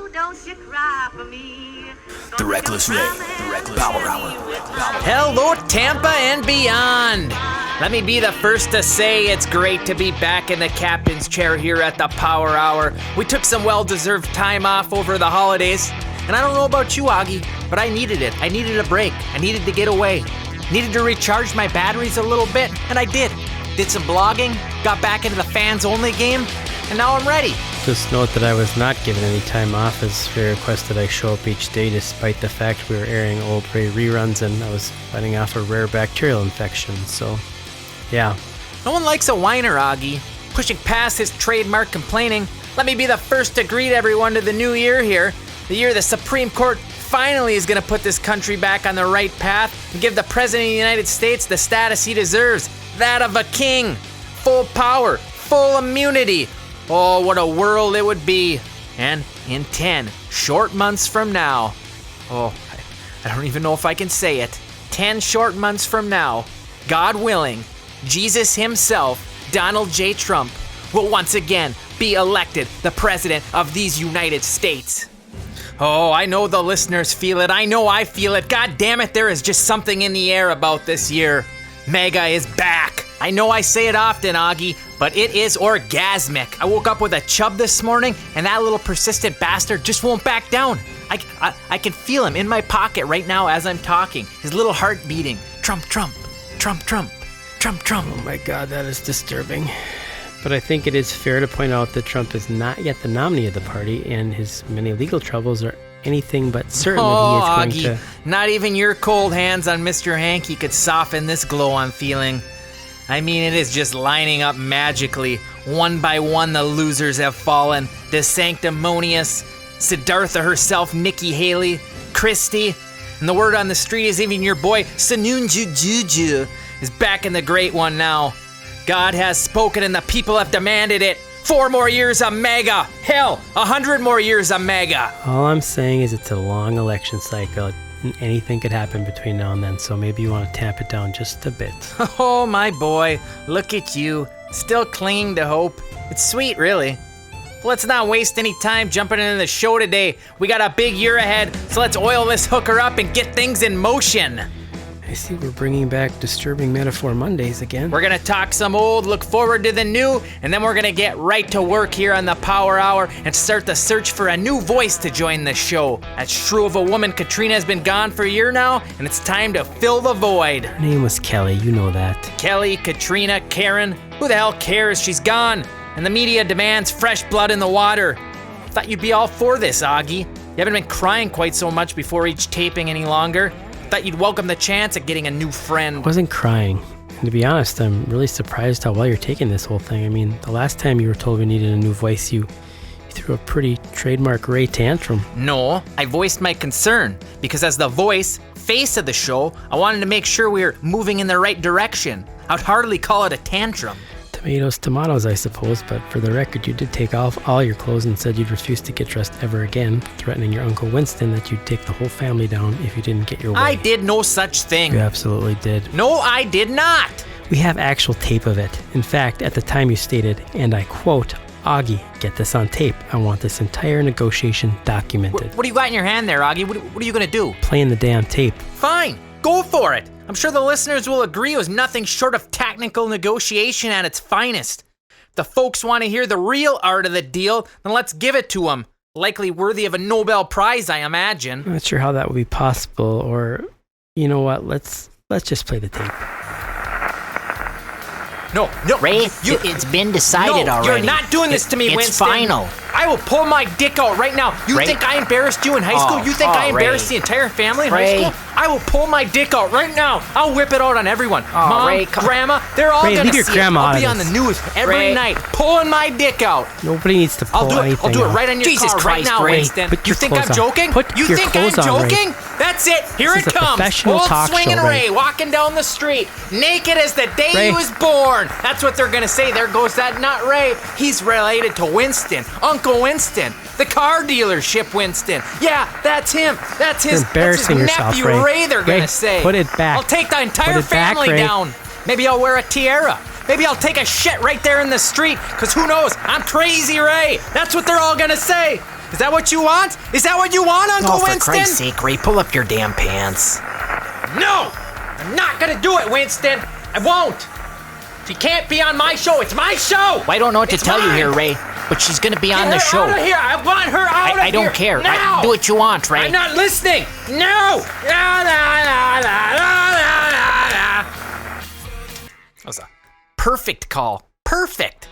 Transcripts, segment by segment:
Oh, don't you cry for me. The Reckless Ray, the Reckless Power Hour. Hello, Tampa and beyond. Let me be the first to say it's great to be back in the captain's chair here at the Power Hour. We took some well-deserved time off over the holidays, and I don't know about you, Auggie, but I needed it. I needed a break. I needed to get away. Needed to recharge my batteries a little bit, and I did. Did some blogging, got back into the fans-only game, and now I'm ready. Just note that I was not given any time off, as Ray requested I show up each day despite the fact we were airing old Ray reruns and I was fighting off a rare bacterial infection, so yeah. No one likes a whiner, Auggie. Pushing past his trademark complaining, let me be the first to greet everyone to the new year here. The year the Supreme Court finally is going to put this country back on the right path and give the President of the United States the status he deserves, that of a king. Full power, full immunity. Oh, what a world it would be. And in 10 short months from now, I don't even know if I can say it, 10 short months from now, God willing, Jesus himself, Donald J. Trump, will once again be elected the President of these United States. Oh, I know the listeners feel it. I know I feel it. God damn it, there is just something in the air about this year. MAGA is back. I know I say it often, Auggie, but it is orgasmic. I woke up with a chub this morning, and that little persistent bastard just won't back down. I can feel him in my pocket right now as I'm talking. His little heart beating. Trump, Trump, Trump, Trump, Trump, Trump. Oh my God, that is disturbing. But I think it is fair to point out that Trump is not yet the nominee of the party, and his many legal troubles are anything but certain that he is going to... not even your cold hands on Mr. Hanky could soften this glow I'm feeling. I mean, it is just lining up magically. One by one, the losers have fallen. The sanctimonious, Siddhartha herself, Nikki Haley, Christie, and the word on the street is even your boy, Sanunju Juju, is back in the great one now. God has spoken and the people have demanded it. 4 more years of MAGA. Hell, 100 more years of MAGA. All I'm saying is it's a long election cycle. And anything could happen between now and then, so maybe you want to tamp it down just a bit. Oh, my boy, look at you, still clinging to hope. It's sweet, really. Let's not waste any time jumping into the show today. We got a big year ahead, so let's oil this hooker up and get things in motion. I see we're bringing back Disturbing Metaphor Mondays again. We're gonna talk some old, look forward to the new, and then we're gonna get right to work here on the Power Hour and start the search for a new voice to join the show. That shrew of a woman, Katrina, has been gone for a year now, and it's time to fill the void. Her name was Kelly, you know that. Kelly, Katrina, Karen, who the hell cares? She's gone, and the media demands fresh blood in the water. Thought you'd be all for this, Auggie. You haven't been crying quite so much before each taping any longer. Thought you'd welcome the chance of getting a new friend. I wasn't crying. And to be honest, I'm really surprised how well you're taking this whole thing. I mean, the last time you were told we needed a new voice, you threw a pretty trademark Ray tantrum. No, I voiced my concern because as the voice, face of the show, I wanted to make sure we were moving in the right direction. I'd hardly call it a tantrum. Tomatoes, I suppose, but for the record, you did take off all your clothes and said you'd refuse to get dressed ever again, threatening your Uncle Winston that you'd take the whole family down if you didn't get your way. I did no such thing. You absolutely did. No, I did not. We have actual tape of it. In fact, at the time you stated, and I quote, Auggie, get this on tape. I want this entire negotiation documented. What do you got in your hand there, Auggie? What are you going to do? Playing the damn tape. Fine, go for it. I'm sure the listeners will agree it was nothing short of technical negotiation at its finest. If the folks want to hear the real art of the deal, then let's give it to them. Likely worthy of a Nobel Prize, I imagine. I'm not sure how that would be possible, or, you know what, let's just play the tape. No, Ray, it's been decided already. You're not doing this to me, Winston. It's final. I will pull my dick out right now. You think I embarrassed you in high school? You think I embarrassed the entire family in high school? I will pull my dick out right now. I'll whip it out on everyone. Mom, Grandma, they're all going to see it. I'll be on the news every night, pulling my dick out. Nobody needs to pull anything I'll do it right on your car right now, Winston. You think I'm joking? You think I'm joking? That's it. Here it comes. Old swinging Ray walking down the street, naked as the day he was born. That's what they're going to say. There goes that nut Ray. He's related to Winston, Uncle Winston, the car dealership Winston. Yeah, that's him. That's his nephew Ray, they're going to say. Put it back. I'll take the entire family down. Maybe I'll wear a tiara. Maybe I'll take a shit right there in the street, because who knows? I'm Crazy Ray. That's what they're all going to say. Is that what you want? Is that what you want, Uncle Oh, for Winston? Christ's sake, Ray, pull up your damn pants. No! I'm not gonna do it, Winston! I won't! She can't be on my show! It's my show! Well, I don't know what to It's tell you mine. here, Ray, but she's gonna be on the Get her show. out of here! I want her out of here! I don't care. Now! Do what you want, Ray. I'm not listening! No! La, la, la, la, la, la, la. That was a perfect call. Perfect!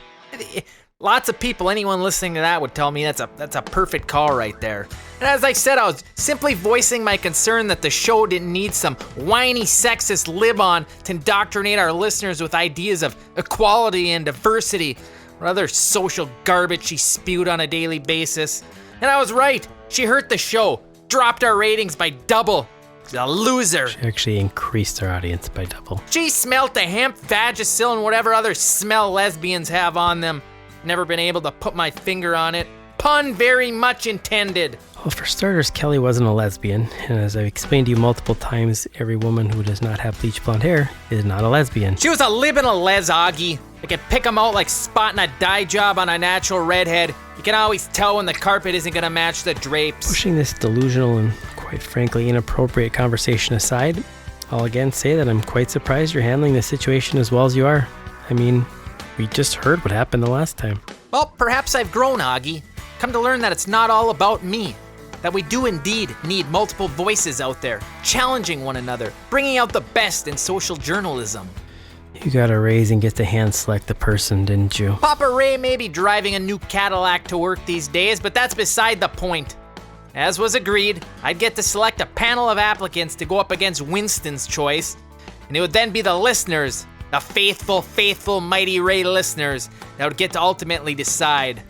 Lots of people, anyone listening to that would tell me that's a perfect call right there. And as I said, I was simply voicing my concern that the show didn't need some whiny sexist lib-on to indoctrinate our listeners with ideas of equality and diversity, or other social garbage she spewed on a daily basis. And I was right. She hurt the show, dropped our ratings by double. She's a loser. She actually increased our audience by double. She smelt the hemp, Vagisil, and whatever other smell lesbians have on them. Never been able to put my finger on it. Pun very much intended. Well, for starters, Kelly wasn't a lesbian, and as I've explained to you multiple times, every woman who does not have bleach blonde hair is not a lesbian. She was a lib and a les, Auggie. I could pick them out like spotting a dye job on a natural redhead. You can always tell when the carpet isn't gonna match the drapes. Pushing this delusional and quite frankly inappropriate conversation aside, I'll again say that I'm quite surprised you're handling the situation as well as you are. I mean, we just heard what happened the last time. Well, perhaps I've grown, Auggie. Come to learn that it's not all about me. That we do indeed need multiple voices out there, challenging one another, bringing out the best in social journalism. You got a raise and get to hand select the person, didn't you? Papa Ray may be driving a new Cadillac to work these days, but that's beside the point. As was agreed, I'd get to select a panel of applicants to go up against Winston's choice, and it would then be the listeners, the faithful, mighty Ray listeners, that would get to ultimately decide.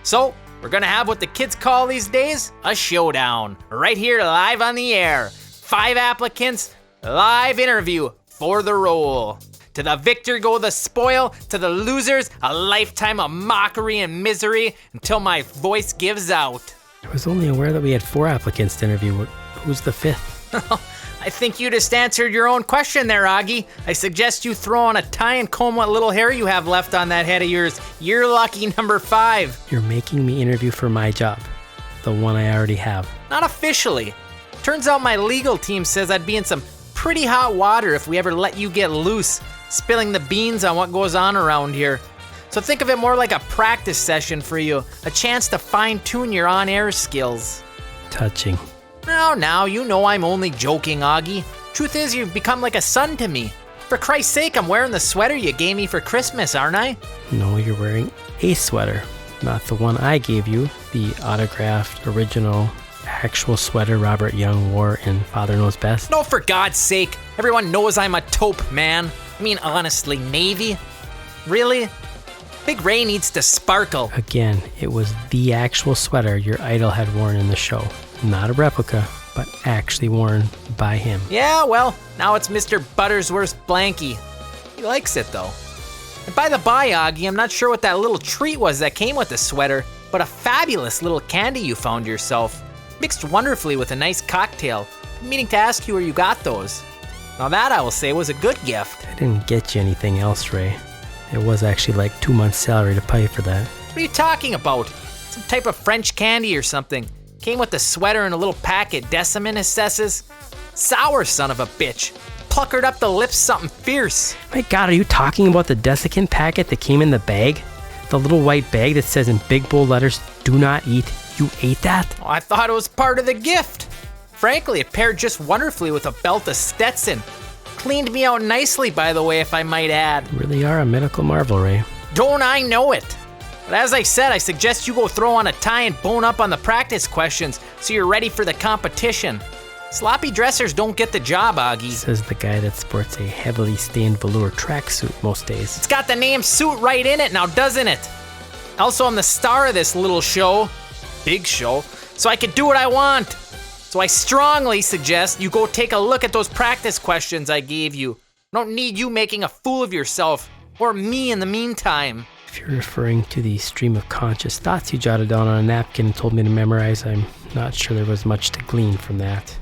So, we're gonna have what the kids call these days a showdown, right here live on the air. 5 applicants, live interview for the role. To the victor go the spoil, to the losers, a lifetime of mockery and misery until my voice gives out. I was only aware that we had 4 applicants to interview. Who's the 5th? I think you just answered your own question there, Auggie. I suggest you throw on a tie and comb what little hair you have left on that head of yours. You're lucky number 5. You're making me interview for my job, the one I already have. Not officially. Turns out my legal team says I'd be in some pretty hot water if we ever let you get loose, spilling the beans on what goes on around here. So think of it more like a practice session for you, a chance to fine-tune your on-air skills. Touching. Now, you know I'm only joking, Auggie. Truth is, you've become like a son to me. For Christ's sake, I'm wearing the sweater you gave me for Christmas, aren't I? No, you're wearing a sweater, not the one I gave you, the autographed, original, actual sweater Robert Young wore in Father Knows Best. No, for God's sake. Everyone knows I'm a taupe, man. I mean, honestly, Navy? Really? Big Ray needs to sparkle. Again, it was the actual sweater your idol had worn in the show. Not a replica, but actually worn by him. Yeah, well, now it's Mr. Buttersworth's blankie. He likes it, though. And by the by, Auggie, I'm not sure what that little treat was that came with the sweater, but a fabulous little candy you found yourself. Mixed wonderfully with a nice cocktail. I'm meaning to ask you where you got those. Now that, I will say, was a good gift. I didn't get you anything else, Ray. It was actually like 2 months' salary to pay for that. What are you talking about? Some type of French candy or something. Came with the sweater and a little packet, Decimant assesses. Sour son of a bitch. Puckered up the lips something fierce. My God, are you talking about the desiccant packet that came in the bag? The little white bag that says in big bold letters, "Do not eat." You ate that? Oh, I thought it was part of the gift. Frankly, it paired just wonderfully with a belt of Stetson. Cleaned me out nicely, by the way, if I might add. You really are a medical marvel, Ray. Don't I know it? But as I said, I suggest you go throw on a tie and bone up on the practice questions so you're ready for the competition. Sloppy dressers don't get the job, Auggie. Says the guy that sports a heavily stained velour tracksuit most days. It's got the name suit right in it now, doesn't it? Also, I'm the star of this little show. Big show. So I can do what I want. So I strongly suggest you go take a look at those practice questions I gave you. I don't need you making a fool of yourself, or me in the meantime. If you're referring to the stream of conscious thoughts you jotted down on a napkin and told me to memorize, I'm not sure there was much to glean from that.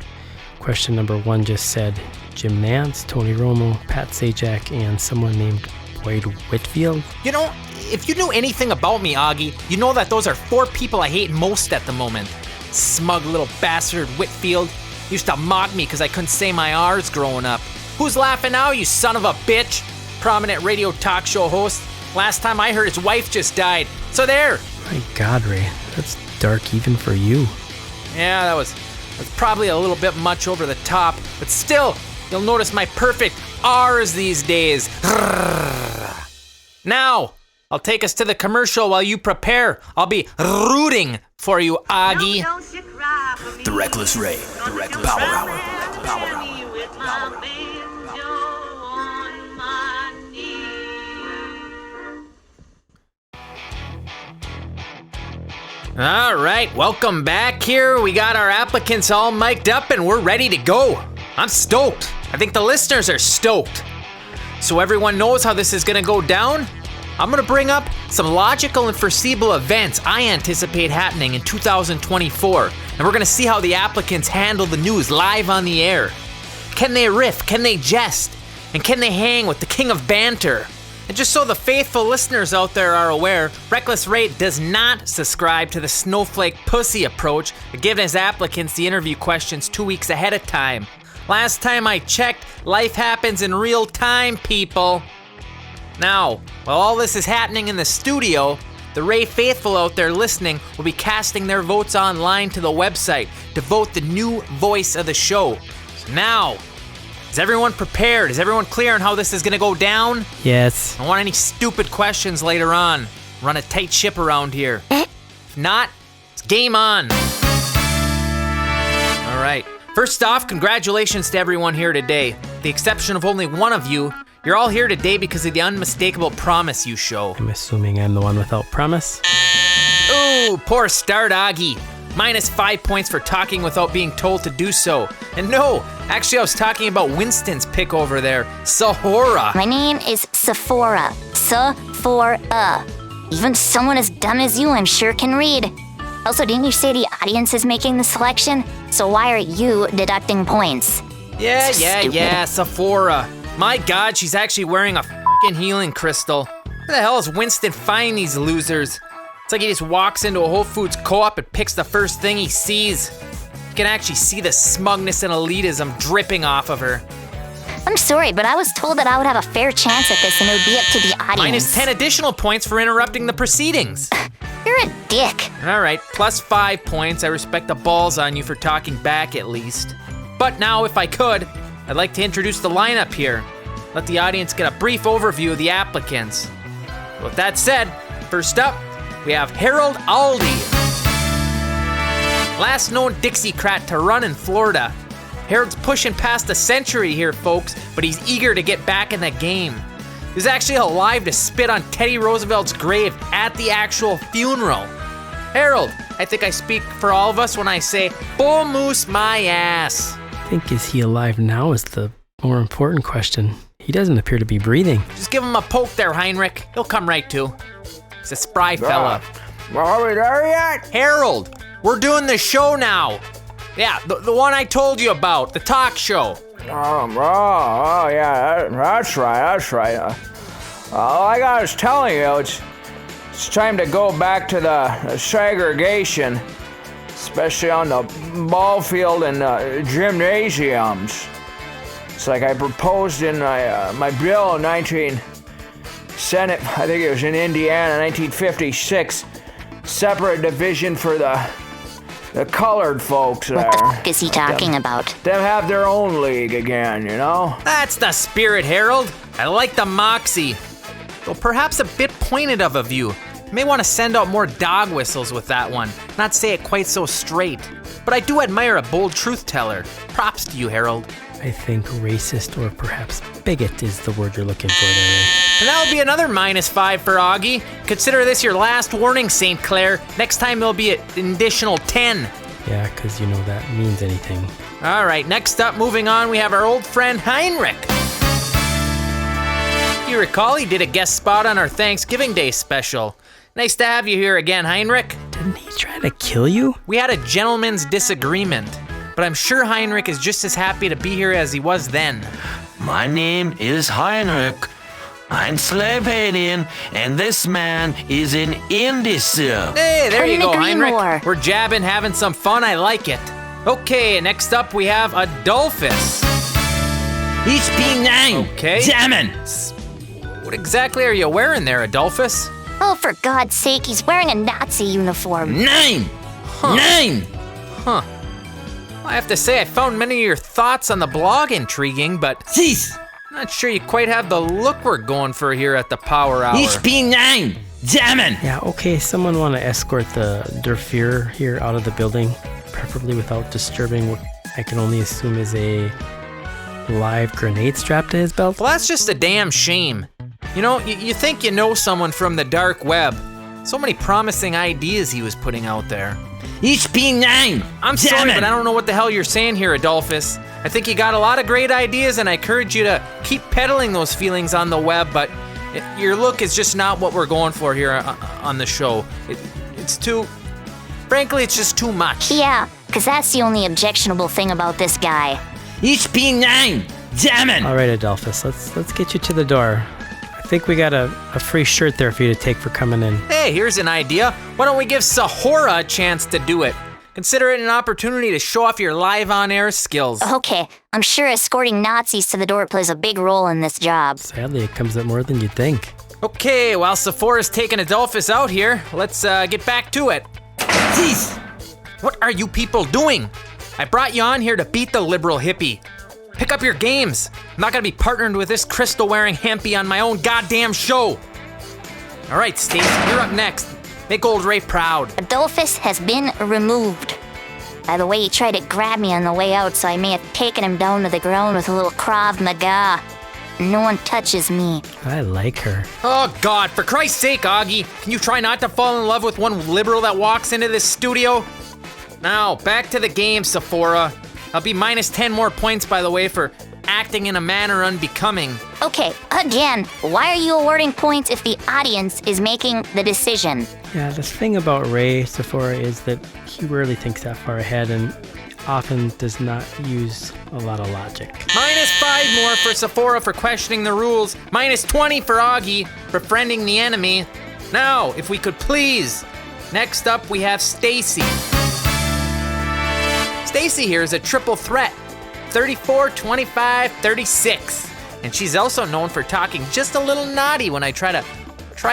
Question number 1 just said Jim Nance, Tony Romo, Pat Sajak, and someone named Boyd Whitfield. You know, if you knew anything about me, Auggie, you know that those are 4 people I hate most at the moment. Smug little bastard Whitfield used to mock me because I couldn't say my R's growing up. Who's laughing now, you son of a bitch? Prominent radio talk show host. Last time I heard his wife just died. So there. My God, Ray, that's dark even for you. Yeah, that was probably a little bit much over the top, but still, you'll notice my perfect R's these days. Now, I'll take us to the commercial while you prepare. I'll be rooting for you, Auggie. Don't you cry for me. The Reckless Ray. The Reckless Power Hour. Power Hour. With my banjo on my knee. All right, welcome back here. We got our applicants all mic'd up and we're ready to go. I'm stoked. I think the listeners are stoked. So everyone knows how this is gonna go down. I'm gonna bring up some logical and foreseeable events I anticipate happening in 2024, and we're gonna see how the applicants handle the news live on the air. Can they riff? Can they jest? And can they hang with the king of banter? And just so the faithful listeners out there are aware, Reckless Ray does not subscribe to the snowflake pussy approach of giving his applicants the interview questions 2 weeks ahead of time. Last time I checked, life happens in real time, people. Now, while all this is happening in the studio, the Ray faithful out there listening will be casting their votes online to the website to vote the new voice of the show. So now, is everyone prepared? Is everyone clear on how this is gonna go down? Yes. I don't want any stupid questions later on. Run a tight ship around here. If not, it's game on. All right. First off, congratulations to everyone here today. With the exception of only one of you, you're all here today because of the unmistakable promise you show. I'm assuming I'm the one without promise. Ooh, poor start, Auggie. -5 points for talking without being told to do so. And no, actually I was talking about Winston's pick over there, Sahora. My name is Sephora. Sephora. Even someone as dumb as you, I'm sure, can read. Also, didn't you say the audience is making the selection? So why are you deducting points? Yeah, Sephora. My God, she's actually wearing a f***ing healing crystal. Where the hell is Winston finding these losers? It's like he just walks into a Whole Foods co-op and picks the first thing he sees. You can actually see the smugness and elitism dripping off of her. I'm sorry, but I was told that I would have a fair chance at this and it would be up to the audience. -10 additional points for interrupting the proceedings. You're a dick. All right, +5 points. I respect the balls on you for talking back at least. But now, if I could, I'd like to introduce the lineup here. Let the audience get a brief overview of the applicants. With that said, first up, we have Harold Aldi. Last known Dixiecrat to run in Florida. Harold's pushing past a century here, folks, but he's eager to get back in the game. He was actually alive to spit on Teddy Roosevelt's grave at the actual funeral. Harold, I think I speak for all of us when I say, bull moose my ass. I think is he alive now is the more important question. He doesn't appear to be breathing. Just give him a poke there, Heinrich. He'll come right to. He's a spry fella. Are we there yet? Harold, we're doing the show now. Yeah, the one I told you about, the talk show. Yeah, that's right. Like I was telling you, it's time to go back to the segregation, especially on the ball field and gymnasiums. It's like I proposed in my bill in Senate, I think it was in Indiana, 1956, separate division for the colored folks there. What the f*** is he talking about? Them have their own league again, you know? That's the spirit, Harold. I like the moxie. Though perhaps a bit pointed of a view. You may want to send out more dog whistles with that one, not say it quite so straight. But I do admire a bold truth teller. Props to you, Harold. I think racist or perhaps bigot is the word you're looking for there, Ray. And that'll be another -5 for Auggie. Consider this your last warning, St. Clair. Next time it'll be an additional 10. Yeah, because you know that means anything. All right, next up, moving on, we have our old friend Heinrich. You recall he did a guest spot on our Thanksgiving Day special. Nice to have you here again, Heinrich. Didn't he try to kill you? We had a gentleman's disagreement, but I'm sure Heinrich is just as happy to be here as he was then. My name is Heinrich. I'm slave hating, and this man is an imbecile. Hey, there you Couldn't go, agree Heinrich. more. We're jabbing, having some fun. I like it. Okay, next up we have Adolphus. Ich bin nein. Okay. Jammin. What exactly are you wearing there, Adolphus? Oh, for God's sake, he's wearing a Nazi uniform. Nein. Nein. I have to say, I found many of your thoughts on the blog intriguing, but Sis. not sure you quite have the look we're going for here at the Power Hour. Ich bin nein. Jammin. Yeah, okay, someone want to escort the Derfear here out of the building, preferably without disturbing what I can only assume is a live grenade strapped to his belt. Well, that's just a damn shame. You know, you think you know someone from the dark web. So many promising ideas he was putting out there. Ich bin nein. I'm sorry, but I don't know what the hell you're saying here, Adolphus. I think you got a lot of great ideas, and I encourage you to keep peddling those feelings on the web, but your look is just not what we're going for here on the show. It's too... Frankly, it's just too much. Yeah, because that's the only objectionable thing about this guy. Ich bin nein. Jammin. All right, Adolphus, let's get you to the door. I think we got a free shirt there for you to take for coming in. Hey, here's an idea. Why don't we give Sahora a chance to do it? Consider it an opportunity to show off your live on-air skills. Okay, I'm sure escorting Nazis to the door plays a big role in this job. Sadly, it comes up more than you'd think. Okay, while Sephora's taking Adolphus out here, let's get back to it. Sis. What are you people doing? I brought you on here to beat the liberal hippie. Pick up your games. I'm not gonna be partnered with this crystal-wearing hempie on my own goddamn show. All right, Steve, you're up next. Make old Ray proud. Adolphus has been removed. By the way, he tried to grab me on the way out, so I may have taken him down to the ground with a little Krav Maga. No one touches me. I like her. Oh, God, for Christ's sake, Auggie, can you try not to fall in love with one liberal that walks into this studio? Now, back to the game, Sephora. I'll be minus 10 more points, by the way, for acting in a manner unbecoming. Okay, again, why are you awarding points if the audience is making the decision? Yeah, the thing about Ray Sephora is that he rarely thinks that far ahead and often does not use a lot of logic. Minus 5 more for Sephora for questioning the rules. Minus 20 for Auggie for friending the enemy. Now, if we could please. Next up, we have Stacy. Stacy here is a triple threat. 34, 25, 36. And she's also known for talking just a little naughty when I try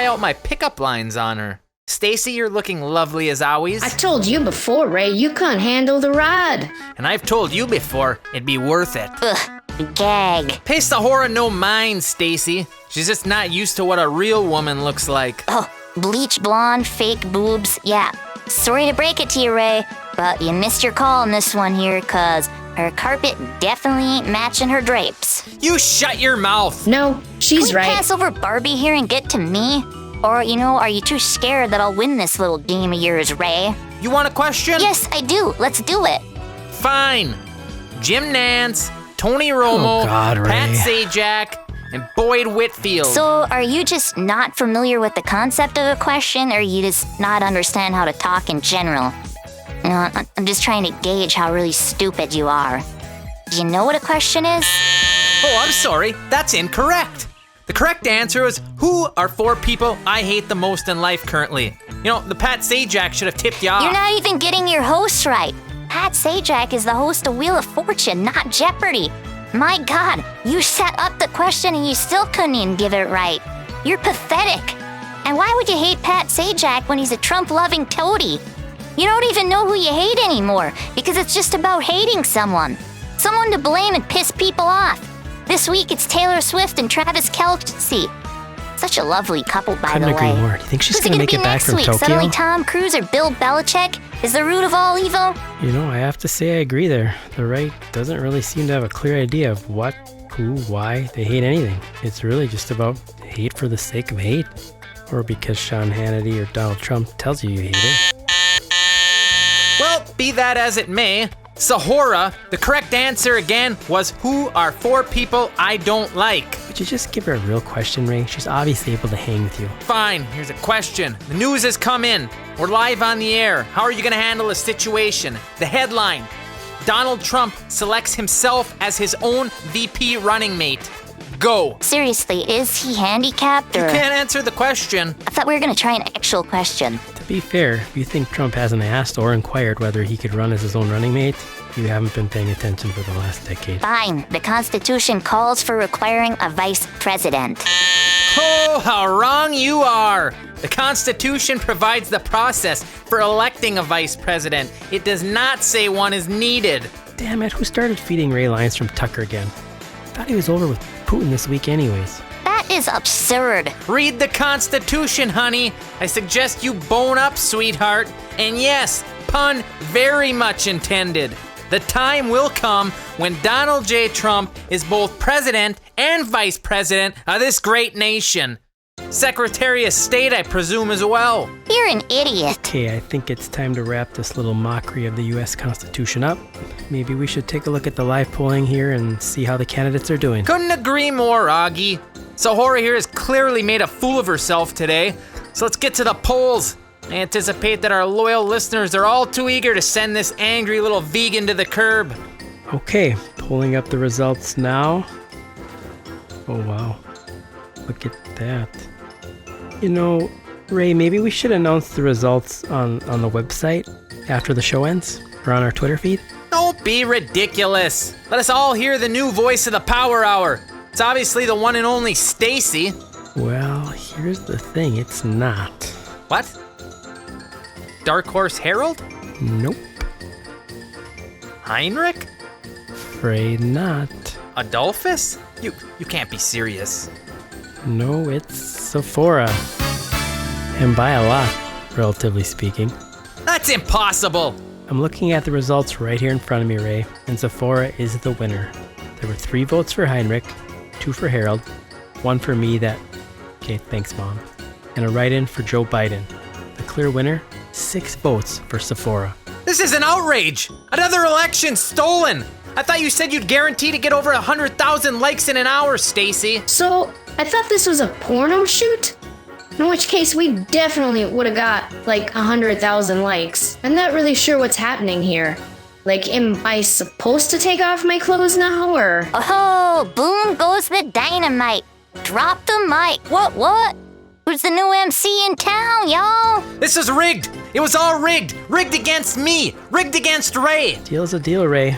out my pickup lines on her. Stacy, you're looking lovely as always. I told you before, Ray, you can't handle the ride. And I've told you before, it'd be worth it. Ugh, gag. Pay Sahora no mind, Stacy. She's just not used to what a real woman looks like. Oh, bleach blonde, fake boobs, yeah. Sorry to break it to you, Ray, but you missed your call on this one here, cause her carpet definitely ain't matching her drapes. You shut your mouth. No, she's Can we right. pass over Barbie here and get to me? Or, are you too scared that I'll win this little game of yours, Ray? You want a question? Yes, I do. Let's do it. Fine. Jim Nance, Tony Romo, Oh, God, Ray. Pat Sajak, and Boyd Whitfield. So, are you just not familiar with the concept of a question, or you just not understand how to talk in general? I'm just trying to gauge how really stupid you are. Do you know what a question is? Oh, I'm sorry. That's incorrect. The correct answer is, who are 4 people I hate the most in life currently? The Pat Sajak should have tipped you off. You're not even getting your host right. Pat Sajak is the host of Wheel of Fortune, not Jeopardy. My God, you set up the question and you still couldn't even give it right. You're pathetic. And why would you hate Pat Sajak when he's a Trump-loving toady? You don't even know who you hate anymore because it's just about hating someone. Someone to blame and piss people off. This week it's Taylor Swift and Travis Kelce. Such a lovely couple, by Couldn't the agree way. more. Do you think she's Who's it gonna gonna make be it back next from week? Tokyo? Suddenly Tom Cruise or Bill Belichick is the root of all evil? I have to say I agree there. The right doesn't really seem to have a clear idea of what, who, why they hate anything. It's really just about hate for the sake of hate. Or because Sean Hannity or Donald Trump tells you hate it. Well, be that as it may, Sahora, the correct answer again was, who are 4 people I don't like? Would you just give her a real question, Ray? She's obviously able to hang with you. Fine, here's a question. The news has come in. We're live on the air. How are you gonna handle the situation? The headline: Donald Trump selects himself as his own VP running mate. go. Seriously, is he handicapped You or? can't answer the question. I thought we were gonna try an actual question. To be fair, if you think Trump hasn't asked or inquired whether he could run as his own running mate, you haven't been paying attention for the last decade. Fine, the Constitution calls for requiring a vice president. Oh, how wrong you are. The Constitution provides the process for electing a vice president. It does not say one is needed. Damn it, who started feeding Ray lines from Tucker again? Thought he was over with Putin this week anyways. That is absurd. Read the Constitution, honey. I suggest you bone up, sweetheart. And yes, pun very much intended. The time will come when Donald J. Trump is both president and vice president of this great nation. Secretary of State, I presume, as well. You're an idiot. Okay, I think it's time to wrap this little mockery of the US Constitution up. Maybe we should take a look at the live polling here and see how the candidates are doing. Couldn't agree more, Auggie. Sahora here has clearly made a fool of herself today. So let's get to the polls. I anticipate that our loyal listeners are all too eager to send this angry little vegan to the curb. Okay, pulling up the results now. Oh wow, look at that. You know, Ray, maybe we should announce the results on the website after the show ends, or on our Twitter feed. Don't be ridiculous. Let us all hear the new voice of the Power Hour. It's obviously the one and only Stacy. Well, here's the thing, it's not. What? Dark Horse Herald? Nope, Heinrich? afraid not. Adolphus? You can't be serious. No, it's Sephora. And by a lot, relatively speaking. That's impossible. I'm looking at the results right here in front of me, Ray, and Sephora is the winner. There were 3 votes for Heinrich, 2 for Harold, 1 for me okay, thanks, Mom, and a write-in for Joe Biden. The clear winner, 6 votes for Sephora. This is an outrage. Another election stolen. I thought you said you'd guarantee to get over 100,000 likes in an hour, Stacy. So, I thought this was a porno shoot? In which case, we definitely would have got, like, 100,000 likes. I'm not really sure what's happening here. Like, am I supposed to take off my clothes now, or? Oh, boom goes the dynamite. Drop the mic. What? Who's the new MC in town, y'all? This is rigged. It was all rigged. Rigged against me. Rigged against Ray. Deal's a deal, Ray.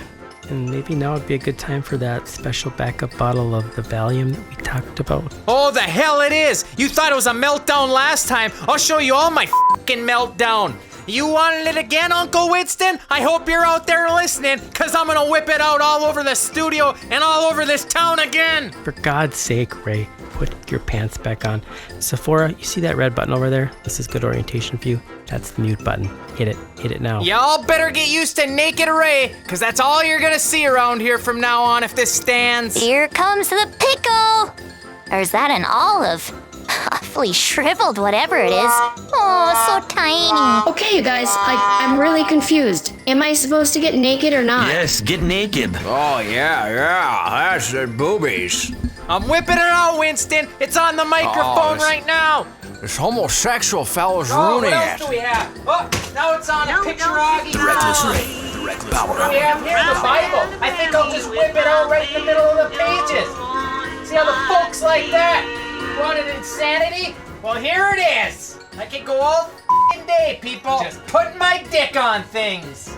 And maybe now would be a good time for that special backup bottle of the Valium that we talked about. Oh, the hell it is. You thought it was a meltdown last time. I'll show you all my fucking meltdown. You wanted it again, Uncle Winston? I hope you're out there listening, because I'm going to whip it out all over the studio and all over this town again. For God's sake, Ray, put your pants back on. Sephora, you see that red button over there? This is good orientation for you. That's the mute button. Hit it now. Y'all better get used to Naked Ray, because that's all you're going to see around here from now on if this stands. Here comes the pickle. Or is that an olive? Awfully shriveled, whatever it is. Oh, so tiny. Okay, you guys, I'm really confused. Am I supposed to get naked or not? Yes, get naked. Oh, yeah, that's the boobies. I'm whipping it out, Winston. It's on the microphone right now. This homosexual fellow's Oh, ruining what else it. do we have? Oh, now it's on a picture of Auggie. The Reckless Ray. The Reckless What do we have here? The Bible. I think I'll just whip it out right in the middle of the pages. See how the folks like that? Wanted insanity? Well, here it is. I could go all f***ing day, people. Just putting my dick on things.